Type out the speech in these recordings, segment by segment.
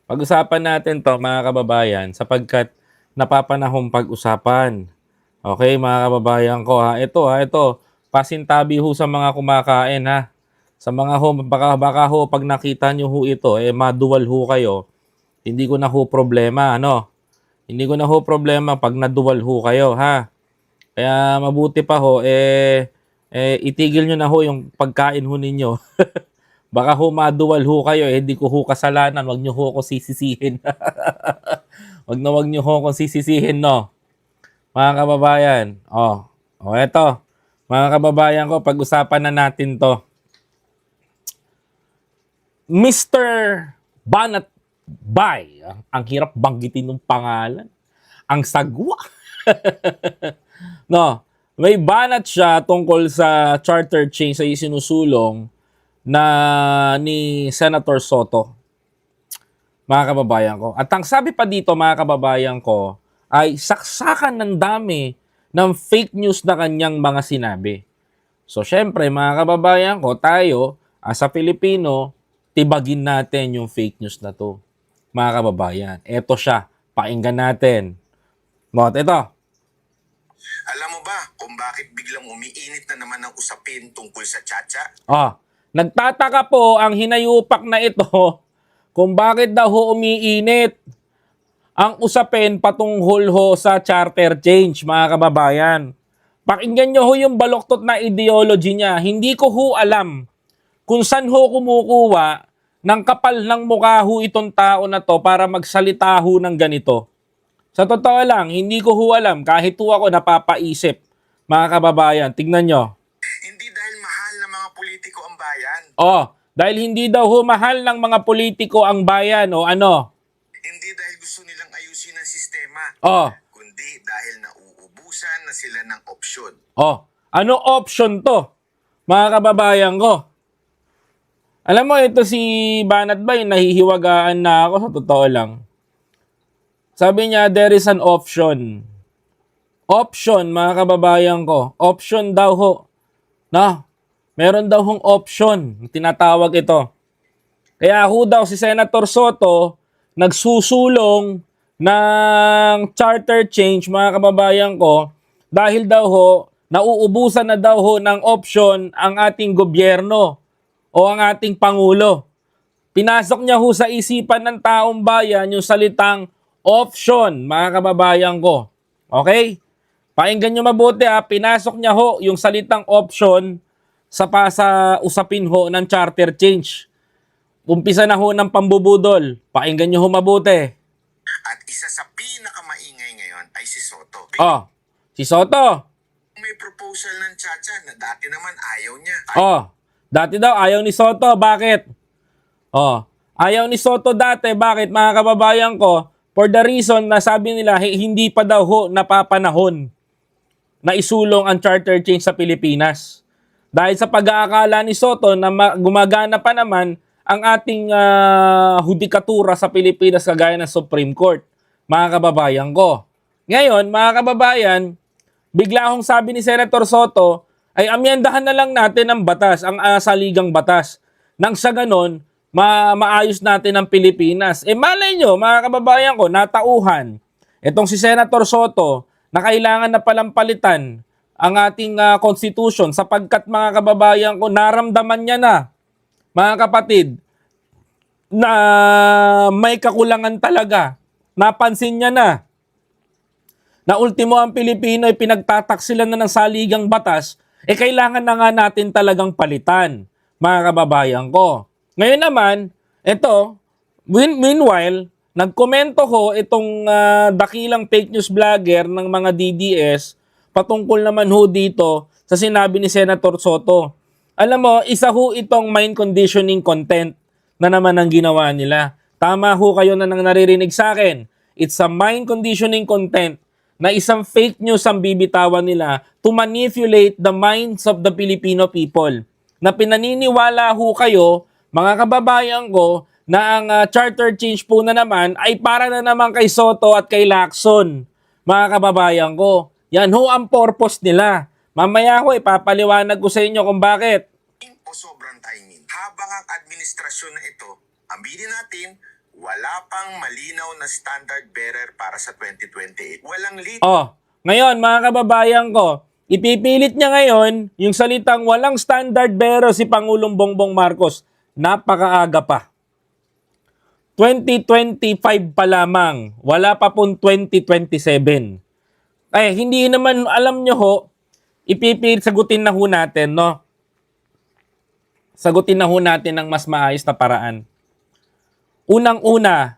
Pag-usapan natin 'to mga kababayan sapagkat napapanahong pag-usapan. Okay mga kababayan ko ha, ito pasintabi ho sa mga kumakain ha. Sa mga ho baka ho 'pag nakita niyo ho ito, maduwal ho kayo, hindi ko na ho problema ano, hindi ko na ho problema 'pag naduwal ho kayo ha. Kaya mabuti pa ho, itigil niyo na ho yung pagkain ho ninyo. Baka ho maduwal ho kayo, hindi ko ho kasalanan, wag niyo ho ako sisisihin. Wag niyo ho akong sisisihin 'no, mga kababayan. Eto, mga kababayan ko, pag-usapan na natin 'to. Mr. Banat Bay, ang hirap banggitin ng pangalan. Ang sagwa. No, may banat siya tungkol sa charter change sa isinusulong na ni Senator Soto, mga kababayan ko. At ang sabi pa dito, mga kababayan ko, ay saksakan ng dami ng fake news na kanyang mga sinabi. So, syempre, mga kababayan ko, tayo, as a Filipino, tibagin natin yung fake news na to. Mga kababayan, eto siya, pakinggan natin. Ito. Alam mo ba kung bakit biglang umiinit na naman ang usapin tungkol sa tsa-tsa? Nagtataka po ang hinayupak na ito kung bakit daw ho umiinit ang usapin patungkol ho sa charter change, mga kababayan. Pakinggan nyo ho yung baloktot na ideology niya. Hindi ko ho alam kung saan ho kumukuha ng kapal ng mukha ho itong tao na to para magsalita ho ng ganito. Sa totoo lang, hindi ko ho alam. Kahit ho ako napapaisip, mga kababayan. Tignan nyo. Hindi dahil mahal ng mga politiko ang bayan. Dahil hindi daw ho mahal ng mga politiko ang bayan o ano. Hindi dahil gusto nilang ayusin ang sistema. Kundi dahil nauubusan na sila ng opsyon. Ano option to, mga kababayan ko? Alam mo, ito si Banat Bay, nahihiwagaan na ako sa totoo lang. Sabi niya, there is an option. Option, mga kababayan ko. Option daw ho. Meron daw hong option. Tinatawag ito. Kaya ho daw si Senator Soto nagsusulong ng charter change, mga kababayan ko, dahil daw ho, nauubusan na daw ho ng option ang ating gobyerno o ang ating Pangulo. Pinasok niya ho sa isipan ng taong bayan yung salitang option, mga kababayan ko. Okay? Pakinggan nyo mabuti ha. Pinasok niya ho yung salitang option sa usapin ho ng charter change. Umpisa na ho ng pambubudol. Pakinggan nyo ho mabuti. At isa sa pinakamaingay ngayon ay si Soto. Si Soto. May proposal ng tsa-tsa na dati naman ayaw niya. Dati daw ayaw ni Soto. Bakit? Ayaw ni Soto dati. Bakit, mga kababayan ko? For the reason na sabi nila, hindi pa daw ho napapanahon na isulong ang charter change sa Pilipinas. Dahil sa pag-aakala ni Soto na gumagana pa naman ang ating hudikatura sa Pilipinas kagaya ng Supreme Court, mga kababayan ko. Ngayon, mga kababayan, bigla akong sabi ni Senator Soto, ay amyendahan na lang natin ang batas, ang saligang batas. Nang sa ganon, maayos natin ang Pilipinas. Malay nyo, mga kababayan ko, natauhan. Itong si Senator Soto, na kailangan na palang palitan ang ating constitution sapagkat, mga kababayan ko, naramdaman niya na, mga kapatid, na may kakulangan talaga. Napansin niya na ultimo ang Pilipino ay pinagtataksilan na ng saligang batas, kailangan na nga natin talagang palitan, mga kababayan ko. Ngayon naman, meanwhile, nagkomento ho itong dakilang fake news vlogger ng mga DDS patungkol naman ho dito sa sinabi ni Senator Soto. Alam mo, isa ho itong mind conditioning content na naman ang ginawa nila. Tama ho kayo na nang naririnig sa akin. It's a mind conditioning content na isang fake news ang bibitawan nila to manipulate the minds of the Filipino people. Na pinaniniwala ho kayo, mga kababayan ko, na ang charter change po na naman ay para na naman kay Soto at kay Lacson. Mga kababayan ko, yan ho ang purpose nila. Mamaya ko ipapaliwanag ko sa inyo kung bakit. O sobrang timing. Habang ang administrasyon na ito, aminin natin, wala pang malinaw na standard bearer para sa 2028. Walang lead. Ngayon mga kababayan ko, ipipilit niya ngayon yung salitang walang standard bearer si Pangulong Bongbong Marcos. Napakaaga pa. 2025 pa lamang. Wala pa pong 2027. Hindi naman, alam nyo ho, sagutin na ho natin, no? Sagutin na ho natin ng mas maayos na paraan. Unang-una,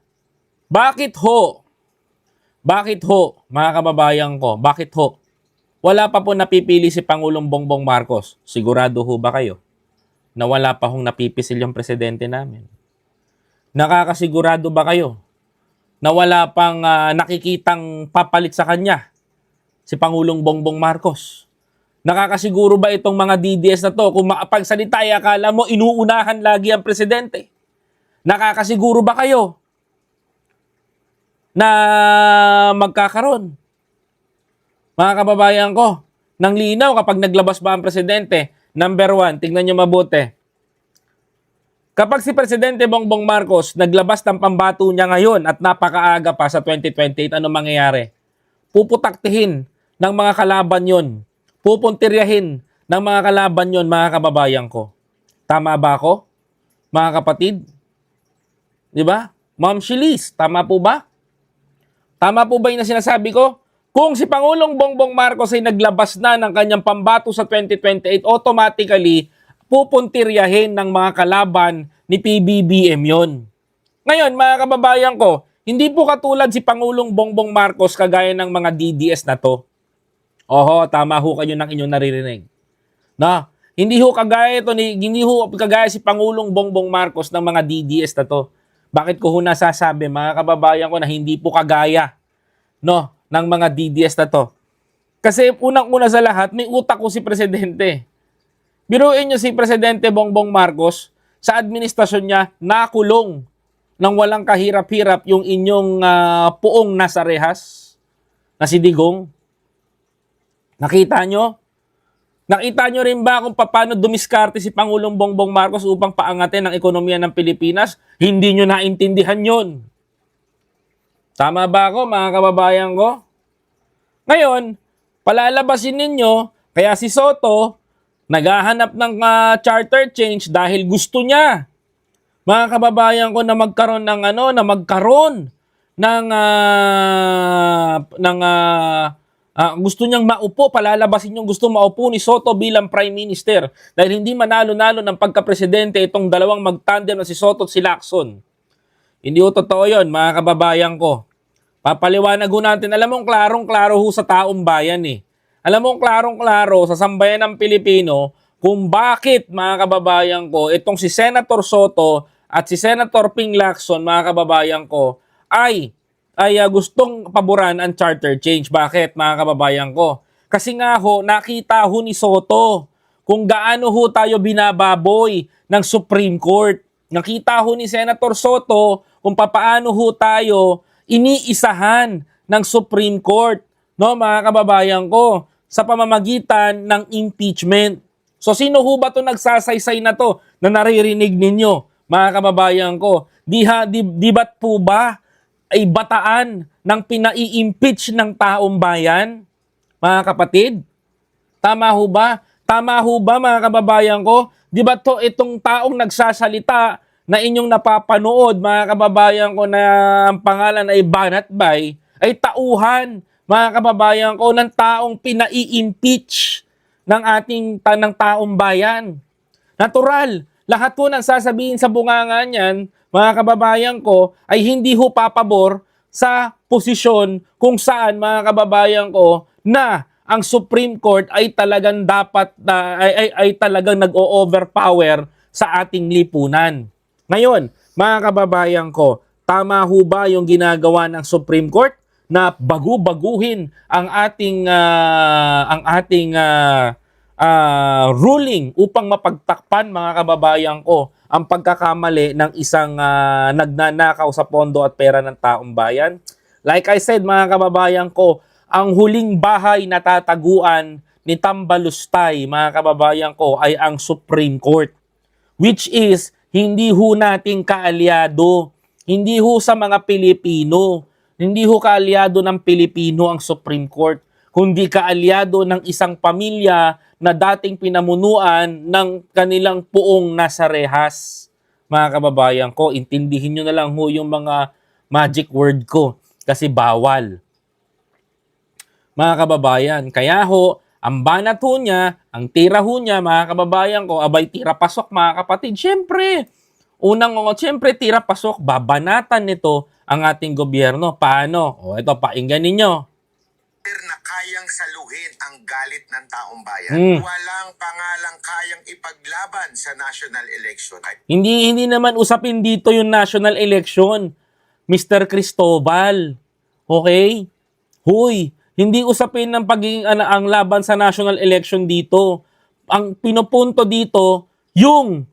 bakit ho, mga kababayan ko, bakit ho? Wala pa po napipili si Pangulong Bongbong Marcos. Sigurado ho ba kayo na wala pa hong napipisil yung presidente namin? Nakakasigurado ba kayo na wala pang nakikitang papalit sa kanya si Pangulong Bongbong Marcos? Nakakasiguro ba itong mga DDS na to kung makapagsalita ay akala mo inuunahan lagi ang presidente? Nakakasiguro ba kayo na magkakaroon, mga kababayan ko, ng linaw kapag naglabas ba ang presidente? Number 1, tingnan nyo mabuti. Kapag si Presidente Bongbong Marcos naglabas ng pambato niya ngayon at napakaaga pa sa 2028, ano mangyayari? Puputaktihin ng mga kalaban yon. Pupuntiryahin ng mga kalaban yon, mga kababayan ko. Tama ba ako, mga kapatid? Di ba? Ma'am Shilis, tama po ba? Tama po ba yung sinasabi ko? Kung si Pangulong Bongbong Marcos ay naglabas na ng kanyang pambato sa 2028, automatically, pupuntiryahin ng mga kalaban ni PBBM yon. Ngayon, mga kababayan ko, hindi po katulad si Pangulong Bongbong Marcos kagaya ng mga DDS na to. Oho, tama ho kayo ng inyong naririnig. No? Hindi ho kagaya si Pangulong Bongbong Marcos ng mga DDS na to. Bakit ko ho nasasabi, mga kababayan ko, na hindi po kagaya, no, ng mga DDS na to? Kasi unang-una sa lahat, may utak ko si Presidente. Biruin nyo si Presidente Bongbong Marcos, sa administrasyon niya, nakulong ng walang kahirap-hirap yung inyong puong nasa rehas, na si Digong. Nakita nyo? Nakita nyo rin ba kung paano dumiskarte si Pangulong Bongbong Marcos upang paangatin ang ekonomiya ng Pilipinas? Hindi nyo naintindihan yon. Tama ba ako, mga kababayan ko? Ngayon, palalabasin ninyo, kaya si Soto, naghahanap ng charter change dahil gusto niya, mga kababayan ko, na magkaroon ng gusto niyang maupo, palalabasin yung gusto maupo ni Soto bilang Prime Minister dahil hindi manalo-nalo ng pagka-presidente itong dalawang magtandem na si Soto at si Lacson. Hindi ho totoo yun, mga kababayan ko. Papaliwanag ho natin, alam mong klarong-klaro ho sa taong bayan eh. Alam mong klarong-klaro sa sambayan ng Pilipino kung bakit, mga kababayan ko, itong si Senator Soto at si Senator Ping Lacson, mga kababayan ko, ay gustong paboran ang charter change. Bakit, mga kababayan ko? Kasi nga ho, nakita ho ni Soto kung gaano ho tayo binababoy ng Supreme Court. Nakita ho ni Senator Soto kung papaano ho tayo iniisahan ng Supreme Court, no, mga kababayan ko, sa pamamagitan ng impeachment. So sino ho ba to nagsasaysay na to na naririnig ninyo, mga kababayan ko? Di ba't po ba ay bataan ng pinai-impeach ng taong bayan, mga kapatid? Tama ho ba? Tama ho ba, mga kababayan ko? Di ba to itong taong nagsasalita na inyong napapanood, mga kababayan ko, na ang pangalan ay Banatbay, ay tauhan, mga kababayan ko, ng taong pinai-impeach ng taong bayan. Natural, lahat po ng sasabihin sa bunganga niyan, mga kababayan ko, ay hindi ho papabor sa posisyon kung saan, mga kababayan ko, na ang Supreme Court ay talagang ay talagang nag-o-overpower sa ating lipunan. Ngayon, mga kababayan ko, tama ho ba yung ginagawa ng Supreme Court na baguhin ang ating ruling upang mapagtakpan, mga kababayan ko, ang pagkakamali ng isang nagnanakaw sa pondo at pera ng taong bayan? Like I said, mga kababayan ko, ang huling bahay na tataguan ni Tambalustay, mga kababayan ko, ay ang Supreme Court, which is hindi ho nating kaalyado Hindi ho sa mga Pilipino. Hindi ho kaalyado ng Pilipino ang Supreme Court, kundi kaalyado ng isang pamilya na dating pinamunuan ng kanilang puong nasa rehas. Mga kababayan ko, intindihin nyo na lang ho yung mga magic word ko kasi bawal. Mga kababayan, kaya ho, ang banat ho niya, ang tira ho niya, mga kababayan ko, abay tira pasok mga kapatid. Siyempre, siyempre tira pasok, babanatan nito ang ating gobyerno. Paano? O ito, pakinggan ninyo. Na kayang saluhin ang galit ng taong bayan. Walang pangalang kayang ipaglaban sa national election. Hindi naman usapin dito yung national election, Mr. Cristobal. Okay? Huy, hindi usapin ng pagiging ang laban sa national election dito. Ang pinupunto dito, yung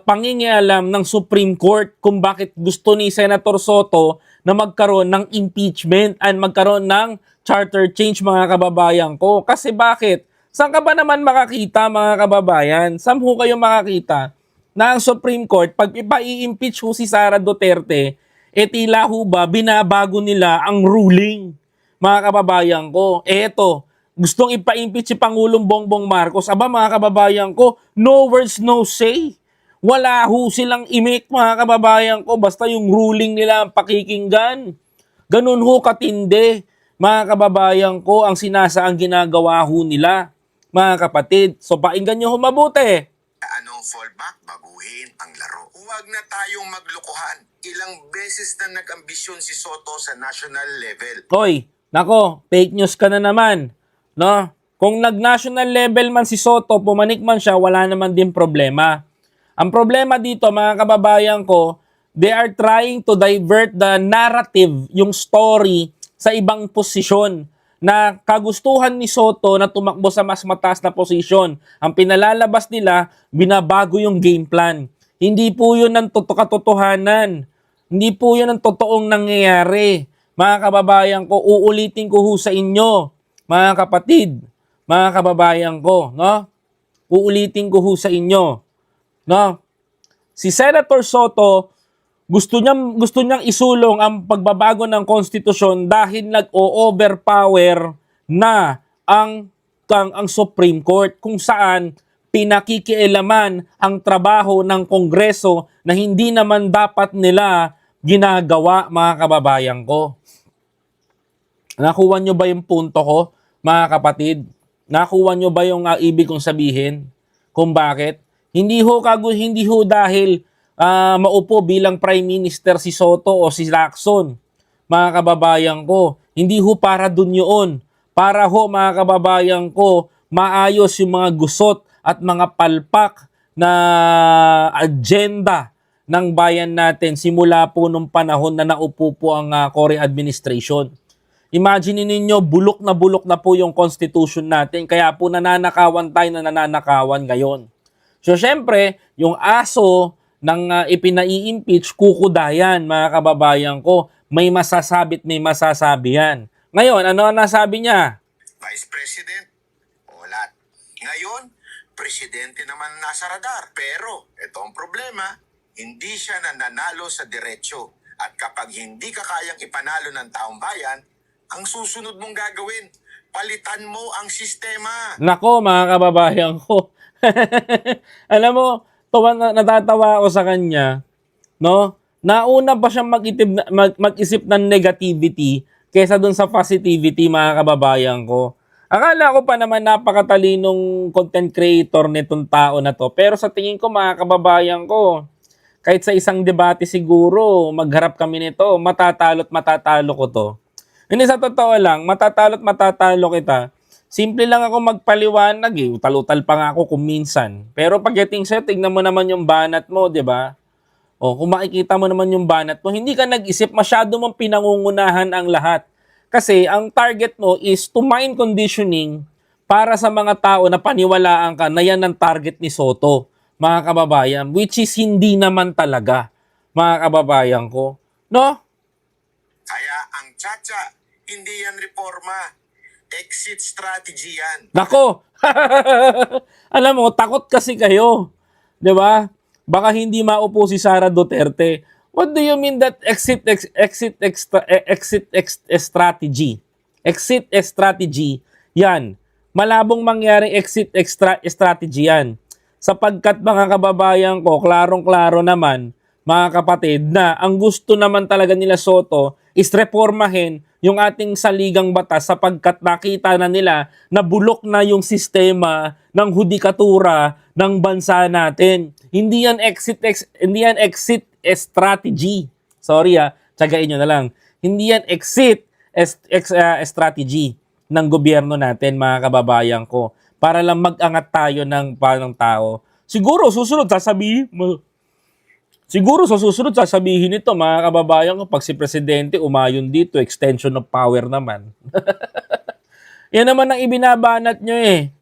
pangingialam ng Supreme Court kung bakit gusto ni Senator Soto na magkaroon ng impeachment and magkaroon ng charter change, mga kababayan ko. Kasi bakit? Saan ka ba naman makakita, mga kababayan? Saan ho kayo makakita na ang Supreme Court, pag ipa-i-impeach ho si Sara Duterte, tila ho ba binabago nila ang ruling, mga kababayan ko? Eto, gustong ipa-impeach si Pangulong Bongbong Marcos. Aba, mga kababayan ko, no words, no say. Wala ho silang imik, mga kababayan ko. Basta yung ruling nila ang pakikinggan. Ganun ho katindi, mga kababayan ko, ang sinasaang ginagawa ho nila, mga kapatid. So, painggan nyo ho mabuti. Anong fallback? Baguhin ang laro. Huwag na tayong maglukuhan. Ilang beses na nag-ambisyon si Soto sa national level. Hoy, nako, fake news ka na naman. No? Kung nag-national level man si Soto, pumanik man siya, wala naman din problema. Ang problema dito, mga kababayan ko, they are trying to divert the narrative, yung story, sa ibang posisyon na kagustuhan ni Soto na tumakbo sa mas mataas na posisyon. Ang pinalalabas nila, binabago yung game plan. Hindi po yun ang katotohanan. Hindi po yun ang totoong nangyayari. Mga kababayan ko, uulitin ko ho sa inyo, mga kapatid, mga kababayan ko, no? Uulitin ko ho sa inyo, no? Si Senator Soto, gusto niyang isulong ang pagbabago ng konstitusyon dahil nag-o-overpower na ang Supreme Court, kung saan pinakikialaman ang trabaho ng Kongreso na hindi naman dapat nila ginagawa, mga kababayan ko. Nakuha nyo ba yung punto ko, mga kapatid? Nakuha nyo ba yung ibig kong sabihin? Kung bakit? Hindi ho dahil maupo bilang Prime Minister si Soto o si Lacson, mga kababayan ko. Hindi ho para dun yun. Para ho, mga kababayan ko, maayos yung mga gusot at mga palpak na agenda ng bayan natin simula po nung panahon na naupo po ang Cory administration. Imagine ninyo, bulok na po yung constitution natin. Kaya po nananakawan tayo na nananakawan ngayon. So, syempre, yung aso ng ipinai-impeach, kukudayan, mga kababayan ko. May masasabit, may masasabi yan. Ngayon, ano ang nasabi niya? Vice President, wala. Ngayon, presidente naman nasa radar. Pero, ito ang problema, hindi siya nananalo sa diretsyo. At kapag hindi ka kayang ipanalo ng taong bayan, ang susunod mong gagawin, palitan mo ang sistema. Nako, mga kababayan ko. Alam mo, natatawa ako sa kanya, no? Nauna pa siyang mag-isip ng negativity kaysa dun sa positivity, mga kababayan ko. Akala ko pa naman napakatalinong content creator nitong tao na to. Pero sa tingin ko, mga kababayan ko, kahit sa isang debate siguro, magharap kami nito, matatalo ko to. Hindi, sa totoo lang, matatalo kita. Simple lang ako magpaliwanag eh. Utal-utal pa nga ako kung minsan. Pero pagdating sa'yo, tignan mo naman yung banat mo, di ba? O, kung makikita mo naman yung banat mo, hindi ka nag-isip, masyado mong pinangungunahan ang lahat. Kasi ang target mo is to mind conditioning para sa mga tao na paniwalaan ka na yan ang target ni Soto, mga kababayan. Which is hindi naman talaga, mga kababayan ko. No? Kaya ang tsa-tsa, hindi yan reforma. Exit strategy yan. Nako! Alam mo, takot kasi kayo. 'Di ba? Baka hindi maupo si Sara Duterte. What do you mean that strategy? Exit strategy, yan. Malabong mangyaring strategy yan. Sapagkat mga kababayan ko, klarong-klaro naman, mga kapatid, na ang gusto naman talaga nila Soto is reformahin yung ating saligang batas sapagkat nakita na nila na bulok na yung sistema ng hudikatura ng bansa natin. Hindi yan exit strategy. Sorry tsagain nyo na lang. Hindi yan exit strategy ng gobyerno natin, mga kababayan ko. Para lang mag-angat tayo ng panang tao. Siguro susunod sasabihin nito, mga kababayan ko, pag si Presidente umayon dito, extension of power naman. Yan naman ang ibinabanat nyo eh.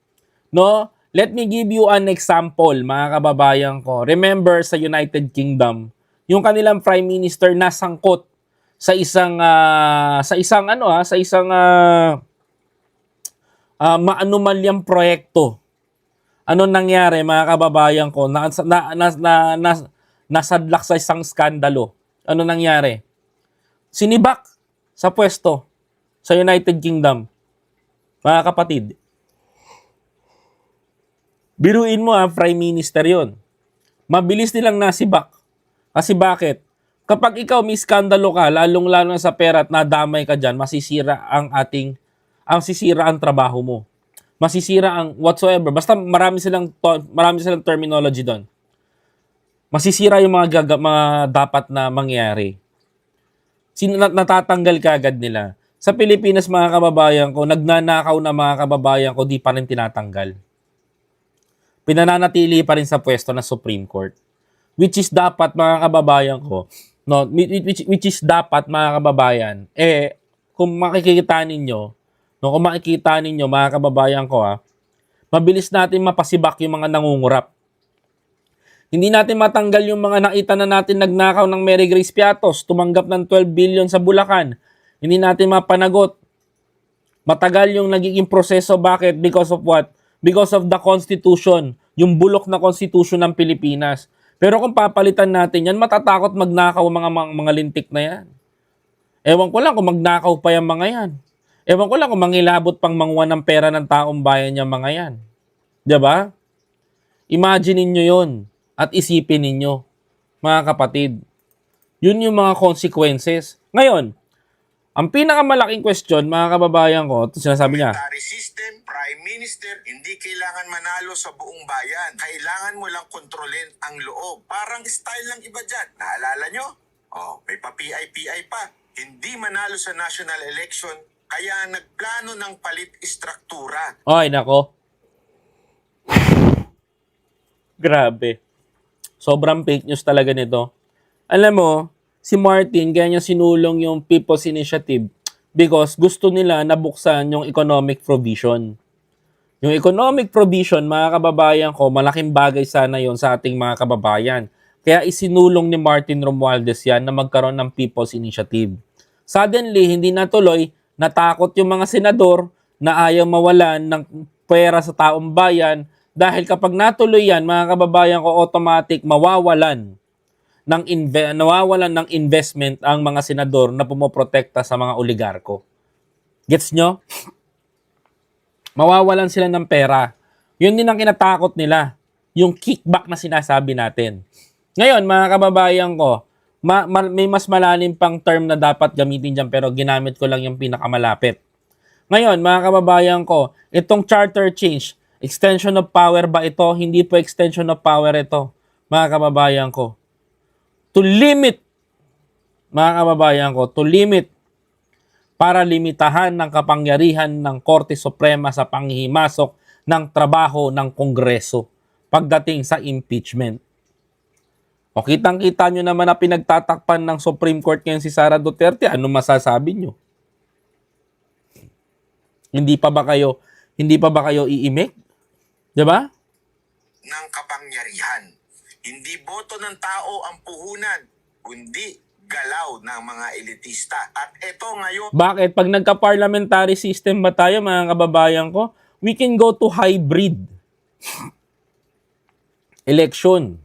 No? Let me give you an example, mga kababayan ko. Remember sa United Kingdom, yung kanilang Prime Minister nasangkot sa isang maanumalyang proyekto. Ano nangyari, mga kababayan ko? Nasadlak sa isang skandalo. Ano nangyari? Sinibak sa pwesto sa United Kingdom. Mga kapatid, biruin mo Prime Minister yon. Mabilis nilang nasibak. Kasi bakit? Kapag ikaw may skandalo ka, lalong-lalo sa pera at nadamay ka dyan, masisira ang trabaho mo. Masisira ang whatsoever. Basta marami silang terminology doon. Masisira yung mga dapat na mangyari. Natatanggal ka agad nila. Sa Pilipinas, mga kababayan ko, nagnanakaw na mga kababayan ko, di pa rin tinatanggal. Pinananatili pa rin sa pwesto na Supreme Court. Which is dapat, mga kababayan ko, no, which is dapat, mga kababayan, kung makikita ninyo, mga kababayan ko, mabilis natin mapasibak yung mga nangungurap. Hindi natin matanggal yung mga nakita na natin nagnakaw ng Mary Grace Piatos, tumanggap ng 12 billion sa Bulacan. Hindi natin mapanagot. Matagal yung nagiging proseso. Bakit? Because of what? Because of the Constitution. Yung bulok na Constitution ng Pilipinas. Pero kung papalitan natin yan, matatakot magnakaw mga lintik na yan. Ewan ko lang kung magnakaw pa yung mga yan. Ewan ko lang kung mangilabot pang manguha ng pera ng taong bayan yung mga yan. Diba? Imagine niyo yun at isipin ninyo, mga kapatid. Yun yung mga consequences. Ngayon, ang pinakamalaking question, mga kababayan ko, ito sinasabi niya, Parliamentary system, Prime Minister, hindi kailangan manalo sa buong bayan. Kailangan mo lang kontrolin ang loob. Parang style lang iba dyan. Naalala nyo? May pa-PI pa. Hindi manalo sa national election, kaya nagplano ng palit istruktura. ay nako. Grabe. Sobrang fake news talaga nito. Alam mo, si Martin, kaya niya sinulong yung People's Initiative because gusto nila nabuksan yung economic provision. Yung economic provision, mga kababayan ko, malaking bagay sana yon sa ating mga kababayan. Kaya isinulong ni Martin Romualdez yan na magkaroon ng People's Initiative. Suddenly, hindi natuloy, natakot yung mga senador na ayaw mawalan ng pera sa taong bayan dahil kapag natuloy yan, mga kababayan ko, automatic mawawalan ng investment ang mga senador na pumoprotekta sa mga oligarko. Gets nyo? Mawawalan sila ng pera. Yun din ang kinatakot nila. Yung kickback na sinasabi natin. Ngayon, mga kababayan ko, may mas malalim pang term na dapat gamitin dyan pero ginamit ko lang yung pinakamalapit. Ngayon, mga kababayan ko, itong charter change, extension of power ba ito? Hindi po extension of power ito, mga kababayan ko. To limit, mga kababayan ko, para limitahan ng kapangyarihan ng Korte Suprema sa panghihimasok ng trabaho ng Kongreso pagdating sa impeachment. O kitang-kita nyo naman na pinagtatakpan ng Supreme Court ngayon si Sara Duterte, ano masasabi nyo? Hindi pa ba kayo iimik? 'Di ba? Ng kapangyarihan. Hindi boto ng tao ang puhunan, kundi galaw ng mga elitista. At ito ngayon, Bakit? Pag nagka-parliamentary system ba tayo, mga kababayan ko, we can go to hybrid election.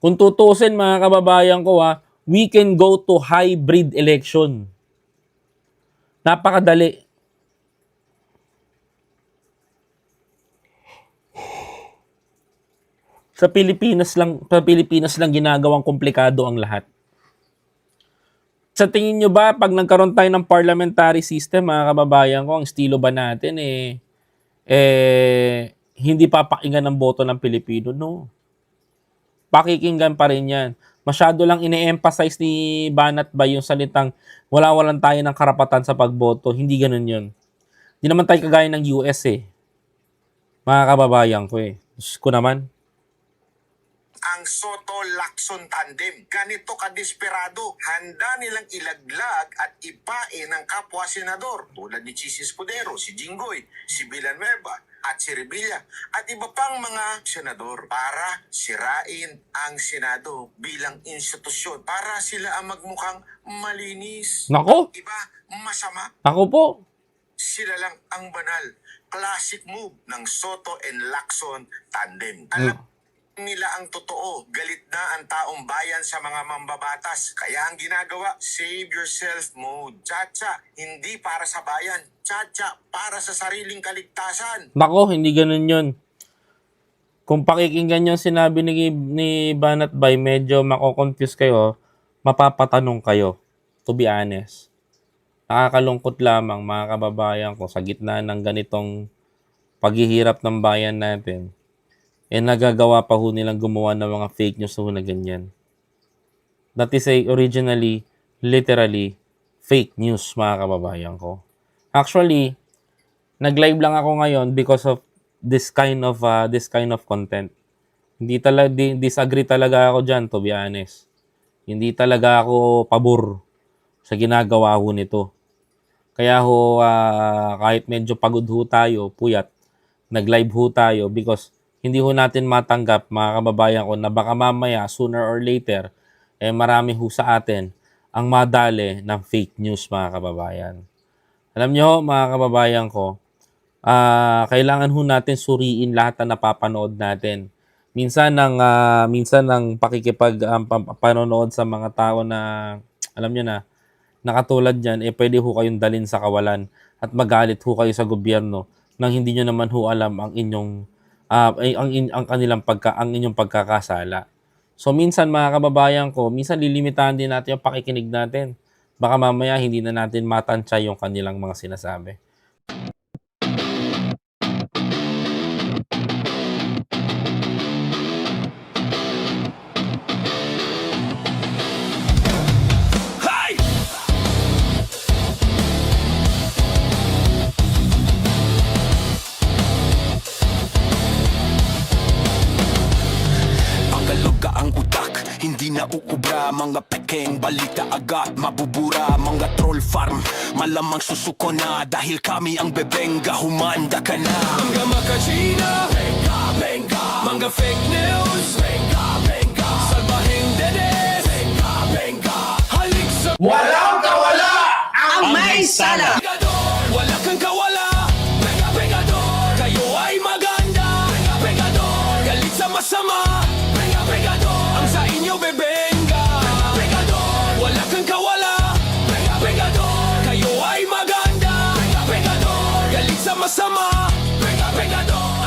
Kung tutusin, mga kababayan ko, we can go to hybrid election. Napakadali. Sa Pilipinas lang ginagawang komplikado ang lahat. Sa tingin nyo ba, pag nagkaroon tayo ng parliamentary system, mga kababayan ko, ang estilo ba natin, hindi papakinggan ng boto ng Pilipino? No. Pakikinggan pa rin yan. Masyado lang ine-emphasize ni Banat ba yung salitang wala-walan tayo ng karapatan sa pagboto. Hindi ganun yun. Hindi naman tayo kagaya ng US Mga kababayan ko Diyos ko naman. Ang Soto-Lacson tandem. Ganito kadesperado. Handa nilang ilaglag at ipain ang kapwa senador tulad ni Chis Escudero, si Jinggoy, si Villanueva at si Revilla at iba pang mga senador para sirain ang Senado bilang institusyon para sila ang magmukhang malinis. Nako, Iba masama. ako po. Sila lang ang banal. Classic move ng Soto and Lacson tandem. Alam nila ang totoo. Galit na ang taong bayan sa mga mambabatas. Kaya ang ginagawa, save yourself mode. Tsa-tsa, hindi para sa bayan. Tsa-tsa, para sa sariling kaligtasan. Nako, hindi ganun yun. Kung pakikinggan yung sinabi ni Banat Bay, medyo mako-confuse kayo, mapapatanong kayo, to be honest. Nakakalungkot lamang, mga kababayan ko, sa gitna ng ganitong paghihirap ng bayan natin, nagagawa pa ho nilang gumawa ng mga fake news ho na ganyan. That is originally, literally, fake news, mga kababayan ko. Actually, nag-live lang ako ngayon because of this kind of content. Disagree talaga ako dyan, to be honest. Hindi talaga ako pabor sa ginagawa ho nito. Kaya ho, kahit medyo pagod ho tayo, puyat, nag-live ho tayo because hindi ho natin matanggap, mga kababayan ko, na baka mamaya, sooner or later, marami ho sa atin ang madali ng fake news, mga kababayan. Alam nyo, mga kababayan ko, kailangan ho natin suriin lahat na napapanood natin. Minsan ng panonood sa mga tao na, alam nyo na, nakatulad dyan, pwede ho kayong dalin sa kawalan at magalit ho kayo sa gobyerno nang hindi nyo naman ho alam ang inyong ang inyong pagkakasala. So minsan, mga kababayan ko, minsan lilimitahan din natin yung pakikinig natin. Baka mamaya hindi na natin matansya yung kanilang mga sinasabi. Hindi na uubra, mga pekeng balita agad mabubura. Mga troll farm, malamang susuko na dahil kami ang bebengga, humanda ka na. Mga makachina, benga, benga. Mga fake news, benga, benga. Salbahing dedes, benga, benga. Halik sa walang kawala ang may sala. Wala kang kawala, benga, bengador. Kayo ay maganda, benga, bengador. Galit sa masama, benga, bengador. Ang sa inyo bebenga, benga, bengador. Wala kang kawala, benga, bengador. Kayo ay maganda, benga, bengador. Galit sa masama, benga, bengador.